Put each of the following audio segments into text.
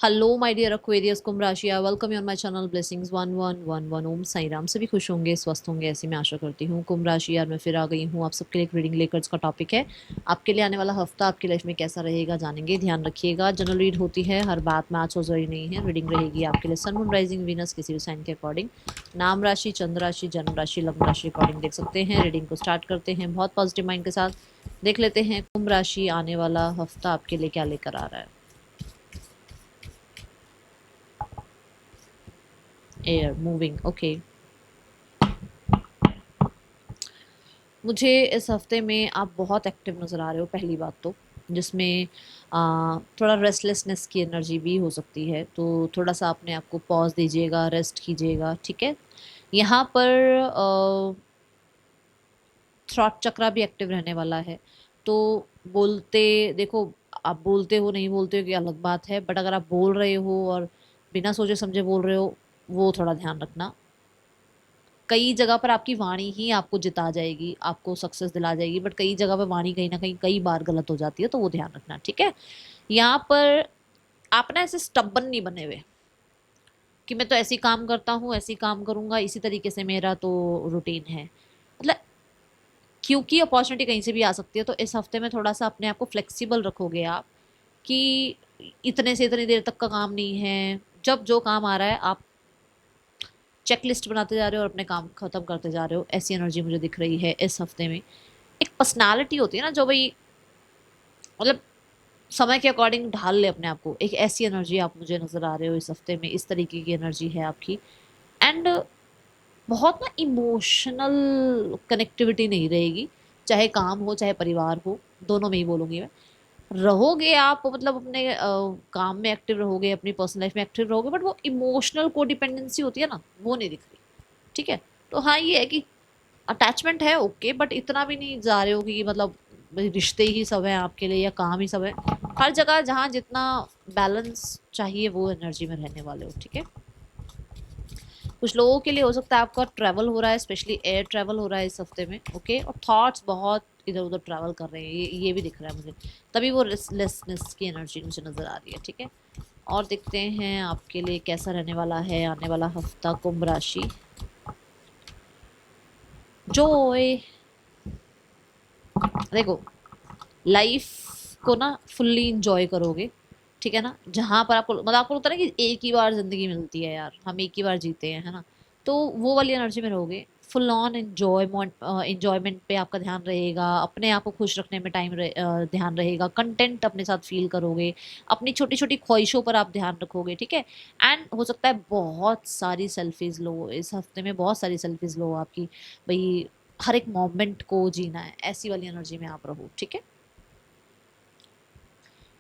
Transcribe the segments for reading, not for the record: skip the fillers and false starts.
Hello my dear Aquarius कुंभ राशि, welcome you on my channel blessings 1111 ओम साई राम। सभी खुश होंगे, स्वस्थ होंगे, ऐसी मैं आशा करती हूँ। कुंभ राशि यार, मैं फिर आ गई हूँ आप सबके लिए एक रीडिंग लेकर। इसका टॉपिक है आपके लिए आने वाला हफ्ता आपकी लाइफ में कैसा रहेगा, जानेंगे। ध्यान रखिएगा, जनरल रीड होती है, हर बात में आज हो जरूरी नहीं है। रीडिंग रहेगी आपके लिए सन मून राइजिंग वीनस किसी भी साइन के अकॉर्डिंग, नाम राशि, चंद्र राशि, जन्म राशि, लग्न राशि अकॉर्डिंग देख सकते हैं। रीडिंग को स्टार्ट करते हैं बहुत पॉजिटिव माइंड के साथ। देख लेते हैं कुंभ राशि आने वाला हफ्ता आपके लिए क्या लेकर आ रहा है। Air moving, okay. मुझे इस हफ्ते में आप बहुत एक्टिव नज़र आ रहे हो, पहली बात तो, जिसमें थोड़ा रेस्टलेसनेस की एनर्जी भी हो सकती है। तो थोड़ा सा अपने आप को पॉज दीजिएगा, रेस्ट कीजिएगा, ठीक है। यहाँ पर थ्रॉट चक्रा भी एक्टिव रहने वाला है। तो बोलते, देखो, आप बोलते हो नहीं बोलते हो कि अलग बात है, बट अगर आप बोल रहे हो और बिना सोचे समझे बोल रहे हो, वो थोड़ा ध्यान रखना। कई जगह पर आपकी वाणी ही आपको जिता जाएगी, आपको सक्सेस दिला जाएगी, बट कई जगह पर वाणी कहीं ना कहीं कई बार गलत हो जाती है, तो वो ध्यान रखना, ठीक है। यहाँ पर आप ना ऐसे स्टब्बन नहीं बने हुए कि मैं तो ऐसी काम करता हूँ, ऐसी काम करूंगा, इसी तरीके से मेरा तो रूटीन है। मतलब क्योंकि अपॉर्चुनिटी कहीं से भी आ सकती है, तो इस हफ्ते में थोड़ा सा अपने आप को फ्लेक्सिबल रखोगे आप, कि इतने से इतनी देर तक का काम नहीं है। जब जो काम आ रहा है आप चेक लिस्ट बनाते जा रहे हो और अपने काम खत्म करते जा रहे हो, ऐसी एनर्जी मुझे दिख रही है इस हफ्ते में। एक पर्सनालिटी होती है ना जो भाई, मतलब समय के अकॉर्डिंग ढाल ले अपने आप को, एक ऐसी एनर्जी आप मुझे नजर आ रहे हो इस हफ्ते में, इस तरीके की एनर्जी है आपकी। एंड बहुत ना इमोशनल कनेक्टिविटी नहीं रहेगी, चाहे काम हो चाहे परिवार हो, दोनों में ही बोलूंगी मैं। रहोगे आप, मतलब अपने काम में एक्टिव रहोगे, अपनी पर्सनल लाइफ में एक्टिव रहोगे, बट वो इमोशनल कोडिपेंडेंसी होती है ना, वो नहीं दिख रही, ठीक है। तो हाँ, ये है कि अटैचमेंट है, ओके, बट इतना भी नहीं जा रहे हो कि मतलब रिश्ते ही सब है आपके लिए या काम ही सब है। हर जगह जहाँ जितना बैलेंस चाहिए वो एनर्जी में रहने वाले हो, ठीक है। कुछ लोगों के लिए हो सकता है आपका ट्रैवल हो रहा है, स्पेशली एयर ट्रैवल हो रहा है इस हफ्ते में, ओके। और थॉट्स बहुत इधर उधर ट्रैवल कर रहे हैं, ये भी दिख रहा है मुझे, तभी वो रेस्टलेसनेस की एनर्जी मुझे नज़र आ रही है, ठीक है। और देखते हैं आपके लिए कैसा रहने वाला है आने वाला हफ्ता कुंभ राशि। जॉय, देखो, लाइफ को ना फुल्ली इंजॉय करोगे, ठीक है ना। जहाँ पर आपको मतलब आपको लगता है ना कि एक ही बार जिंदगी मिलती है यार, हम एक ही बार जीते हैं, है ना। तो वो वाली एनर्जी में रहोगे, फुल ऑन इंजॉयमेंट पे आपका ध्यान रहेगा, अपने आप को खुश रखने में ध्यान रहेगा, कंटेंट अपने साथ फील करोगे, अपनी छोटी छोटी ख्वाहिशों पर आप ध्यान रखोगे, ठीक है। एंड हो सकता है बहुत सारी सेल्फीज लो इस हफ्ते में, बहुत सारी सेल्फीज लो आपकी, भाई हर एक मोमेंट को जीना है, ऐसी वाली एनर्जी में आप रहो, ठीक है।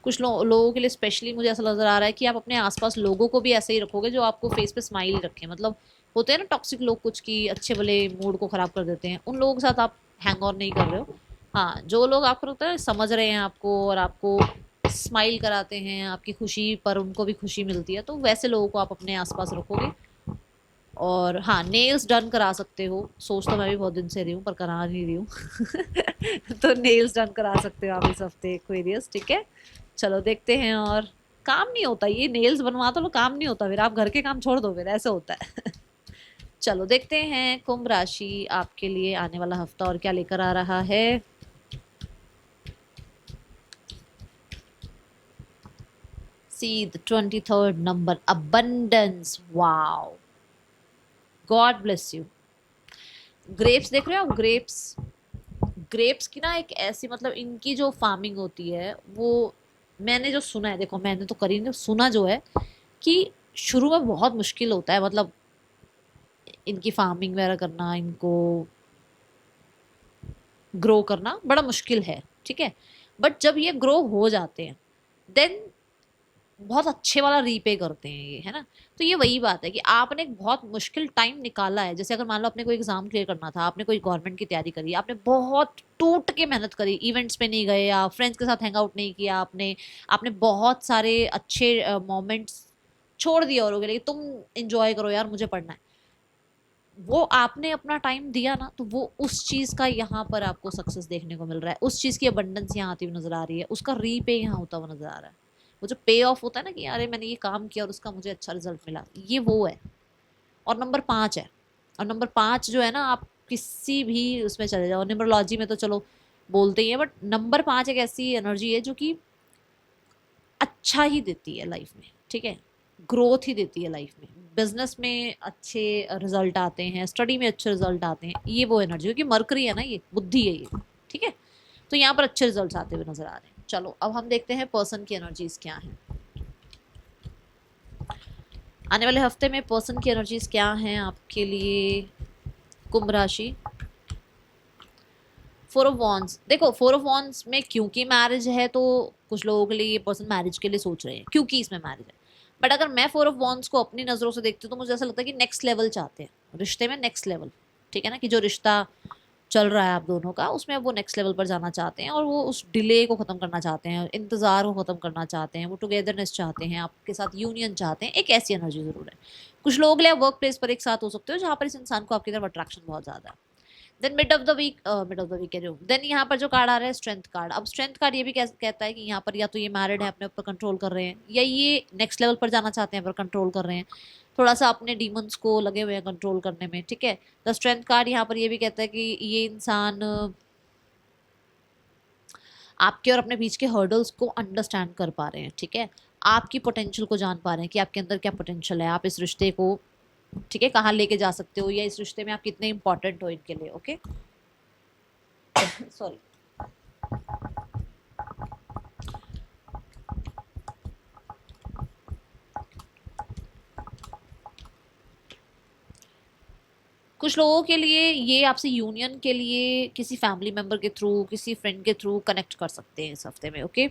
कुछ लोगों के लिए स्पेशली मुझे ऐसा नजर आ रहा है कि आप अपने आसपास लोगों को भी ऐसे ही रखोगे जो आपको फेस पे स्माइल रखें। मतलब होते हैं ना टॉक्सिक लोग कुछ, की अच्छे भले मूड को खराब कर देते हैं, उन लोगों के साथ आप हैंग ऑन नहीं कर रहे हो। हाँ, जो लोग आपको लगता है समझ रहे हैं आपको और आपको स्माइल कराते हैं, आपकी खुशी पर उनको भी खुशी मिलती है, तो वैसे लोगों को आप अपने आसपास रखोगे। और हाँ, नेल्स डन करा सकते हो, सोच तो मैं भी बहुत दिन से रही हूँ पर करा नहीं रही हूँ तो नेल्स डन करा सकते हो आप इस हफ्ते एक्वेरियस, ठीक है। चलो देखते हैं। और काम नहीं होता ये नेल्स बनवा तो लो, काम नहीं होता, फिर आप घर के काम छोड़ दो, फिर ऐसे होता है चलो देखते हैं कुंभ राशि आपके लिए आने वाला हफ्ता और क्या लेकर आ रहा है। See the 23rd number, abundance, wow, God bless you. Grapes देख रहे हो, ग्रेप्स, ग्रेप्स की ना एक ऐसी, मतलब इनकी जो फार्मिंग होती है वो, मैंने जो सुना है, देखो मैंने तो करी नहीं, सुना जो है कि शुरू में बहुत मुश्किल होता है, मतलब इनकी फार्मिंग वगैरह करना, इनको ग्रो करना बड़ा मुश्किल है, ठीक है। बट जब ये ग्रो हो जाते हैं, देन बहुत अच्छे वाला रीपे करते हैं ये, है ना। तो ये वही बात है कि आपने एक बहुत मुश्किल टाइम निकाला है। जैसे अगर मान लो आपने कोई एग्जाम क्लियर करना था, आपने कोई गवर्नमेंट की तैयारी करी, आपने बहुत टूट के मेहनत करी, इवेंट्स पे नहीं गए, आप फ्रेंड्स के साथ हैंग आउट नहीं किया आपने, आपने बहुत सारे अच्छे मोमेंट्स छोड़ दिए औरों के लिए, तुम इंजॉय करो यार, मुझे पढ़ना है। वो आपने अपना टाइम दिया ना, तो वो उस चीज का यहाँ पर आपको सक्सेस देखने को मिल रहा है, उस चीज की अबंडेंस यहाँ आती हुई नजर आ रही है, उसका रीपे यहाँ होता हुआ नजर आ रहा है। वो जो पे ऑफ होता है ना कि अरे मैंने ये काम किया और उसका मुझे अच्छा रिजल्ट मिला, ये वो है। और नंबर 5 है। और नंबर 5 जो है ना, आप किसी भी उसमें चले जाओ, न्यूमरोलॉजी में तो चलो बोलते ही है, बट नंबर 5 एक ऐसी एनर्जी है जो कि अच्छा ही देती है लाइफ में, ठीक है, ग्रोथ ही देती है लाइफ में। बिजनेस में अच्छे रिजल्ट आते हैं, स्टडी में अच्छे रिजल्ट आते हैं, ये वो एनर्जी, क्योंकि मरकरी है ना, ये बुद्धि है ये, ठीक है। तो यहाँ पर अच्छे रिजल्ट आते हुए नजर आ रहे हैं। चलो अब हम देखते हैं पर्सन की एनर्जीज क्या हैं आने वाले हफ्ते में। पर्सन की एनर्जीज क्या हैं आपके लिए कुंभ राशि। 4 ऑफ वॉन्ड्स, देखो 4 ऑफ वॉन्ड्स में क्योंकि मैरिज है तो कुछ लोगों के लिए ये पर्सन मैरिज के लिए सोच रहे हैं क्योंकि इसमें मैरिज है। बट अगर मैं 4 ऑफ वॉन्ड्स को अपनी नजरों से देखती हूँ तो मुझे ऐसा लगता है कि नेक्स्ट लेवल चाहते हैं रिश्ते में, नेक्स्ट लेवल, ठीक है ना, कि जो रिश्ता चल रहा है आप दोनों का उसमें वो नेक्स्ट लेवल पर जाना चाहते हैं, और वो उस डिले को खत्म करना चाहते हैं, इंतजार को खत्म करना चाहते हैं, वो टुगेदरनेस चाहते हैं, आपके साथ यूनियन चाहते हैं। एक ऐसी एनर्जी जरूर है। कुछ लोगों के लिए वर्क प्लेस पर एक साथ हो सकते हो जहां पर इस इंसान को आपकी तरफ अट्रैक्शन बहुत ज्यादा है। Then mid of the week कह रही हूँ, देन यहाँ पर जो कार्ड आ रहा है स्ट्रेंथ कार्ड। अब स्ट्रेंथ कार्ड ये भी कहता है कि यहाँ पर या तो ये मैरिड है, अपने ऊपर कंट्रोल कर रहे हैं, या ये नेक्स्ट लेवल पर जाना चाहते हैं पर कंट्रोल कर रहे हैं, थोड़ा सा अपने डीमंस को लगे हुए हैं कंट्रोल करने में, ठीक है। द स्ट्रेंथ कार्ड यहाँ पर ये भी कहता है कि ये इंसान आपके और अपने बीच के हर्डल्स को अंडरस्टैंड कर पा रहे हैं, ठीक है, आपकी पोटेंशियल को जान पा रहे हैं कि आपके अंदर क्या पोटेंशियल है, आप इस रिश्ते को, ठीक है, कहाँ लेके जा सकते हो, या इस रिश्ते में आप कितने इंपॉर्टेंट हो इनके लिए, ओके। सॉरी। कुछ लोगों के लिए ये आपसे यूनियन के लिए किसी फैमिली मेंबर के थ्रू, किसी फ्रेंड के थ्रू कनेक्ट कर सकते हैं इस हफ्ते में, ओके।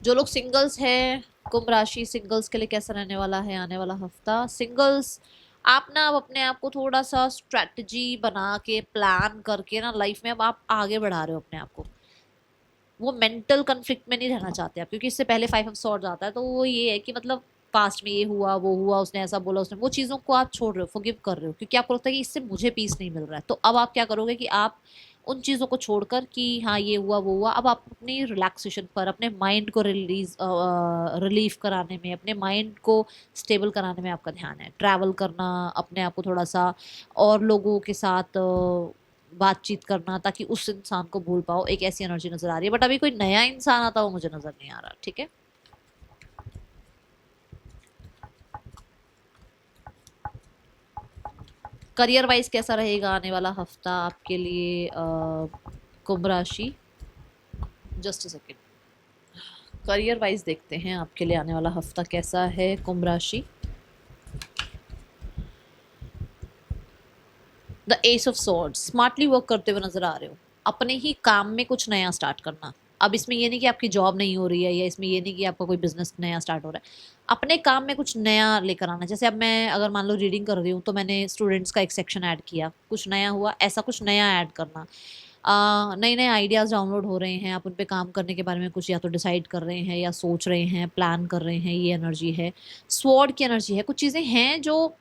जो लोग सिंगल्स हैं कुंभ राशि, सिंगल्स के लिए कैसा रहने वाला है आने वाला हफ्ता। सिंगल्स, आप ना अब अपने आप को थोड़ा सा स्ट्रेटजी बना के प्लान करके ना लाइफ में अब आप आगे बढ़ा रहे हो अपने आप को। वो मेंटल कन्फ्लिक्ट में नहीं रहना चाहते आप, क्योंकि इससे पहले 5 ऑफ सॉर्ड्स आता है, तो वो ये है कि मतलब पास्ट में ये हुआ वो हुआ, उसने ऐसा बोला, उसने वो चीज़ों को आप छोड़ रहे हो, फॉरगिव कर रहे हो, क्योंकि आपको लगता है कि इससे मुझे पीस नहीं मिल रहा है। तो अब आप क्या करोगे कि आप उन चीज़ों को छोड़कर कि हाँ ये हुआ वो हुआ, अब आप अपनी रिलैक्सेशन पर, अपने माइंड को रिलीफ कराने में, अपने माइंड को स्टेबल कराने में आपका ध्यान है। ट्रैवल करना, अपने आप को थोड़ा सा और लोगों के साथ बातचीत करना, ताकि उस इंसान को भूल पाओ, एक ऐसी एनर्जी नजर आ रही है। बट अभी कोई नया इंसान आता हुआ मुझे नजर नहीं आ रहा, ठीक है। करियर वाइज कैसा रहेगा आने वाला हफ्ता आपके लिए कुंभ राशि। Just a second, career wise देखते हैं आपके लिए आने वाला हफ्ता कैसा है कुंभ राशि। The S of swords, smartly work करते हुए नजर आ रहे हो, अपने ही काम में कुछ नया स्टार्ट करना। अब इसमें ये नहीं कि आपकी जॉब नहीं हो रही है, या इसमें ये नहीं कि आपका कोई बिजनेस नया स्टार्ट हो रहा है, अपने काम में कुछ नया लेकर आना। जैसे अब मैं अगर मान लो रीडिंग कर रही हूँ तो मैंने स्टूडेंट्स का एक सेक्शन ऐड किया, कुछ नया हुआ, ऐसा कुछ नया ऐड करना। नए नए आइडियाज़ डाउनलोड हो रहे हैं, आप उन पे काम करने के बारे में कुछ या तो डिसाइड कर रहे हैं, या सोच रहे हैं, प्लान कर रहे हैं, ये एनर्जी है। स्वॉर्ड की एनर्जी है, कुछ चीज़ें हैं जो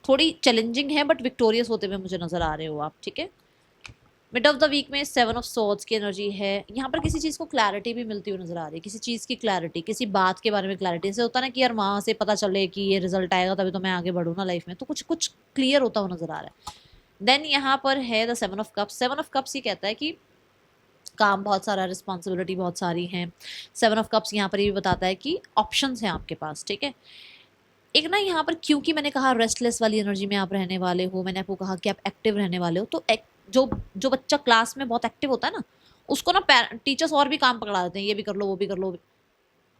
थोड़ी चैलेंजिंग है बट विक्टोरियस होते हुए मुझे नजर आ रहे हो आप, ठीक है। मिड ऑफ द वीक में 7 ऑफ सॉर्ड्स की एनर्जी है। यहाँ पर किसी चीज़ को क्लैरिटी भी मिलती हुई नजर आ रही है, किसी चीज़ की क्लैरिटी, किसी बात के बारे में क्लैरिटी। जैसे होता है ना कि यार वहाँ से पता चले कि ये रिजल्ट आएगा तभी तो मैं आगे बढ़ूँ ना लाइफ में, तो कुछ कुछ क्लियर होता हुआ नजर आ रहा है। देन यहाँ पर है the 7 of cups. 7 of cups ये कहता है कि काम बहुत सारा, रिस्पॉन्सिबिलिटी बहुत सारी है। 7 ऑफ कप्स यहाँ पर ये भी बताता है कि ऑप्शंस हैं आपके पास, ठीक है। एक ना यहाँ पर क्योंकि मैंने कहा रेस्टलेस वाली एनर्जी में आप रहने वाले हो, मैंने आपको कहा कि आप एक्टिव रहने वाले हो, तो जो जो बच्चा क्लास में बहुत एक्टिव होता है ना, उसको ना टीचर्स और भी काम पकड़ा देते हैं, ये भी कर लो वो भी कर लो।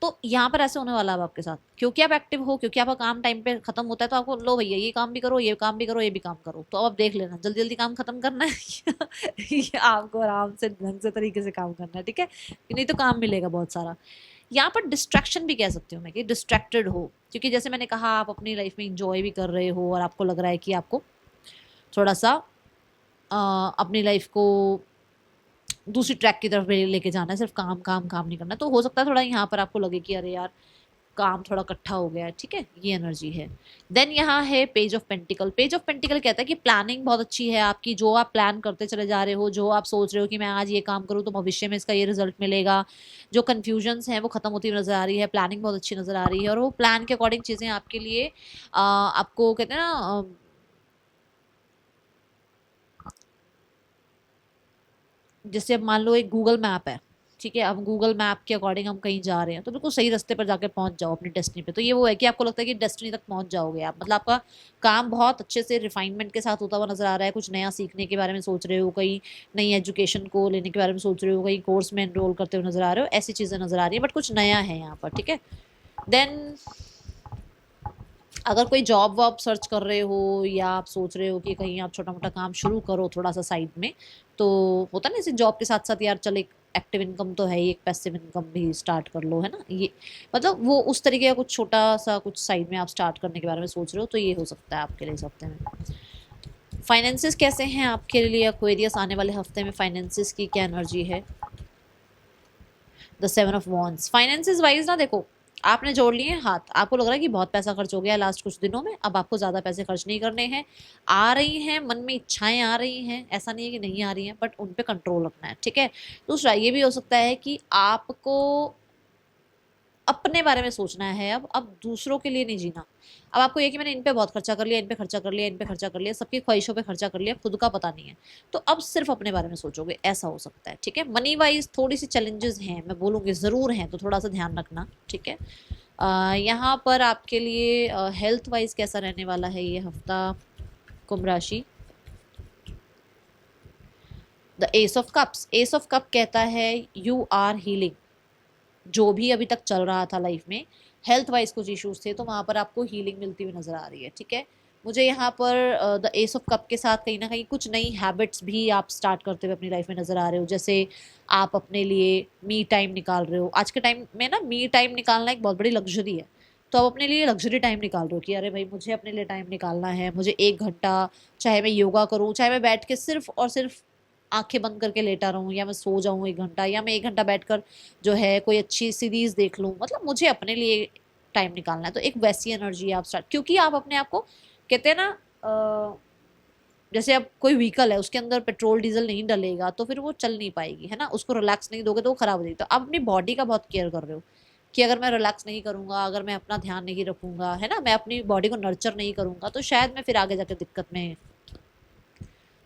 तो यहाँ पर ऐसे होने वाला है आपके साथ, क्योंकि आप एक्टिव हो, क्योंकि आपका काम टाइम पे खत्म होता है, तो आपको लो भैया ये काम भी करो, ये काम भी करो, ये भी काम करो। तो अब आप देख लेना जल्दी जल्दी काम खत्म करना है या आपको आराम से ढंग से तरीके से काम करना है, ठीक है, नहीं तो काम मिलेगा बहुत सारा। यहाँ पर डिस्ट्रैक्शन भी कह सकती हूँ मैं, कि डिस्ट्रैक्टेड हो, क्योंकि जैसे मैंने कहा आप अपनी लाइफ में इंजॉय भी कर रहे हो, और आपको लग रहा है कि आपको थोड़ा सा अपनी लाइफ को दूसरी ट्रैक की तरफ लेके जाना है, सिर्फ काम काम काम नहीं करना। तो हो सकता है थोड़ा यहाँ पर आपको लगे कि अरे यार काम थोड़ा इकट्ठा हो गया है, ठीक है, ये एनर्जी है। देन यहाँ है page of pentacle. Page of pentacle कहता है कि प्लानिंग बहुत अच्छी है आपकी, जो आप प्लान करते चले जा रहे हो, जो आप सोच रहे हो कि मैं आज ये काम करूँ तो भविष्य में इसका ये रिजल्ट मिलेगा, जो कन्फ्यूजन्स हैं वो खत्म होती हुई नजर आ रही है, प्लानिंग बहुत अच्छी नजर आ रही है, और वो प्लान के अकॉर्डिंग चीजें आपके लिए आपको कहते हैं ना जैसे अब मान लो एक गूगल मैप है, ठीक है, अब गूगल मैप के अकॉर्डिंग हम कहीं जा रहे हैं तो बिल्कुल सही रास्ते पर जाके पहुंच जाओ अपनी डेस्टिनी पे। तो ये वो है कि आपको लगता है कि डेस्टिनी तक पहुंच जाओगे आप, मतलब आपका काम बहुत अच्छे से रिफाइनमेंट के साथ होता हुआ नजर आ रहा है। कुछ नया सीखने के बारे में सोच रहे हो, कहीं नई एजुकेशन को लेने के बारे में सोच रहे हो, कहीं कोर्स में एनरोल करते हुए नजर आ रहे हो, ऐसी चीजें नजर आ रही है, बट कुछ नया है यहाँ पर, ठीक है। देन अगर कोई जॉब वॉब सर्च कर रहे हो या आप सोच रहे हो कि कहीं आप छोटा मोटा काम शुरू करो थोड़ा सा साइड में, तो होता ना इसे जॉब के साथ साथ यार चल एक एक्टिव इनकम तो है ही, एक पैसिव इनकम भी स्टार्ट कर लो, है ना, ये मतलब वो उस तरीके का कुछ छोटा सा कुछ साइड में आप स्टार्ट करने के बारे में सोच रहे हो, तो ये हो सकता है आपके लिए इस हफ्ते में। फाइनेंसिस कैसे हैं आपके लिए एक्वेरियस, आने वाले हफ्ते में फाइनेंसिस की क्या एनर्जी है। The seven of wands. Finances wise ना देखो, आपने जोड़ लिए हाथ, आपको लग रहा है कि बहुत पैसा खर्च हो गया लास्ट कुछ दिनों में, अब आपको ज़्यादा पैसे खर्च नहीं करने हैं। आ रही हैं मन में इच्छाएं आ रही हैं, ऐसा नहीं है कि नहीं आ रही हैं, बट उन पे कंट्रोल रखना है, ठीक है। दूसरा ये भी हो सकता है कि आपको अपने बारे में सोचना है, अब दूसरों के लिए नहीं जीना। अब आपको ये कि मैंने इन पे बहुत खर्चा कर लिया, इन पे खर्चा कर लिया, इन पे खर्चा कर लिया, सबकी ख्वाहिशों पे खर्चा कर लिया, खुद का पता नहीं है, तो अब सिर्फ अपने बारे में सोचोगे, ऐसा हो सकता है, ठीक है। मनी वाइज थोड़ी सी चैलेंजेस हैं, मैं बोलूँगी ज़रूर हैं, तो थोड़ा सा ध्यान रखना, ठीक है। यहाँ पर आपके लिए हेल्थ वाइज कैसा रहने वाला है ये हफ्ता, कुंभ राशि। The S of cups. S of cup कहता है यू आर हीलिंग। जो भी अभी तक चल रहा था लाइफ में, हेल्थ वाइज कुछ इश्यूज थे, तो वहाँ पर आपको हीलिंग मिलती हुई नजर आ रही है, ठीक है। मुझे यहाँ पर द एस ऑफ कप के साथ कहीं ना कहीं कुछ नई हैबिट्स भी आप स्टार्ट करते हुए अपनी लाइफ में नजर आ रहे हो। जैसे आप अपने लिए मी टाइम निकाल रहे हो, आज के टाइम में ना मी टाइम निकालना एक बहुत बड़ी लग्जरी है, तो आप अपने लिए लग्जरी टाइम निकाल रहे हो कि अरे भाई मुझे अपने लिए टाइम निकालना है, मुझे 1 घंटा, चाहे मैं योगा करूँ, चाहे मैं बैठ के सिर्फ और सिर्फ आंखें बंद करके लेटा रहूं, या मैं सो जाऊं 1 घंटा, या मैं 1 घंटा बैठकर जो है कोई अच्छी सीरीज देख लूं, मतलब मुझे अपने लिए टाइम निकालना है। तो एक वैसी एनर्जी आप स्टार्ट, क्योंकि आप अपने आप को कहते हैं ना जैसे अब कोई व्हीकल है उसके अंदर पेट्रोल डीजल नहीं डलेगा तो फिर वो चल नहीं पाएगी, है ना, उसको रिलैक्स नहीं दोगे तो वो खराब हो जाएगी। तो आप अपनी बॉडी का बहुत केयर कर रहे हो कि अगर मैं रिलैक्स नहीं करूंगा, अगर मैं अपना ध्यान नहीं रखूंगा, है ना, मैं अपनी बॉडी को नर्चर नहीं करूंगा, तो शायद मैं फिर आगे जाकर दिक्कत में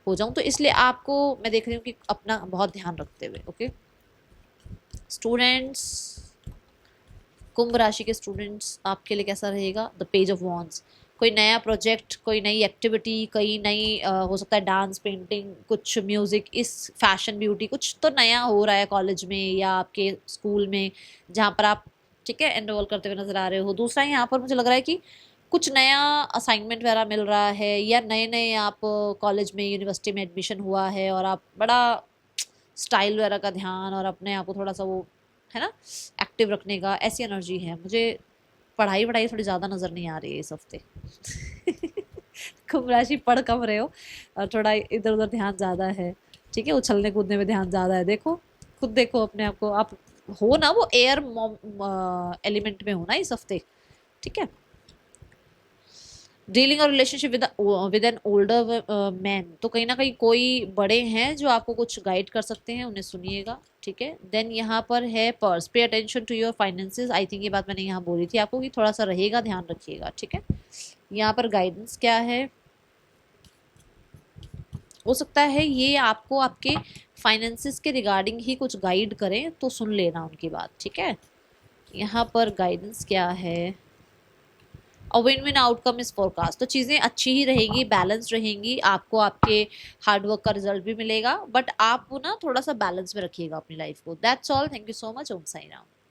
हो जाऊं। तो इसलिए आपको मैं देख रही हूँ कि अपना बहुत ध्यान रखते हुए, ओके। स्टूडेंट्स, कुंभ राशि के स्टूडेंट्स आपके लिए कैसा रहेगा, द पेज ऑफ वॉन्ड्स। कोई नया प्रोजेक्ट, कोई नई एक्टिविटी, कोई नई हो सकता है डांस, पेंटिंग, कुछ म्यूजिक, इस फैशन, ब्यूटी, कुछ तो नया हो रहा है कॉलेज में या आपके स्कूल में जहाँ पर आप, ठीक है, एनरोल करते हुए नजर आ रहे हो। दूसरा यहाँ पर मुझे लग रहा है कि कुछ नया असाइनमेंट वगैरह मिल रहा है, या नए नए आप कॉलेज में, यूनिवर्सिटी में एडमिशन हुआ है और आप बड़ा स्टाइल वगैरह का ध्यान और अपने आप को थोड़ा सा वो, है ना, एक्टिव रखने का, ऐसी एनर्जी है। मुझे पढ़ाई वढ़ाई थोड़ी ज़्यादा नज़र नहीं आ रही है इस हफ्ते। कुंभ राशि पढ़ कम रहे हो और थोड़ा इधर उधर ध्यान ज़्यादा है, ठीक है, उछलने कूदने में ध्यान ज़्यादा है। देखो खुद देखो अपने आप को, आप हो ना वो एयर एलिमेंट में हो ना इस हफ्ते, ठीक है। डीलिंग और relationship with an older man, तो कहीं ना कहीं कोई बड़े हैं जो आपको कुछ गाइड कर सकते हैं, उन्हें सुनिएगा, ठीक है। देन यहाँ पर है purse. Pay attention to your finances. I think ये बात मैंने यहाँ बोली थी आपको कि थोड़ा सा रहेगा, ध्यान रखिएगा, ठीक है। यहाँ पर गाइडेंस क्या है, हो सकता है ये आपको आपके फाइनेंसेस के रिगार्डिंग ही कुछ गाइड करें, तो सुन लेना उनकी बात, ठीक है। यहाँ पर गाइडेंस क्या है, और win win outcome is forecast. तो चीज़ें अच्छी ही रहेगी, बैलेंस रहेंगी, आपको आपके हार्डवर्क का रिजल्ट भी मिलेगा, बट आप वो ना थोड़ा सा बैलेंस में रखिएगा अपनी लाइफ को। That's all, thank you so much, Om Sai Ram.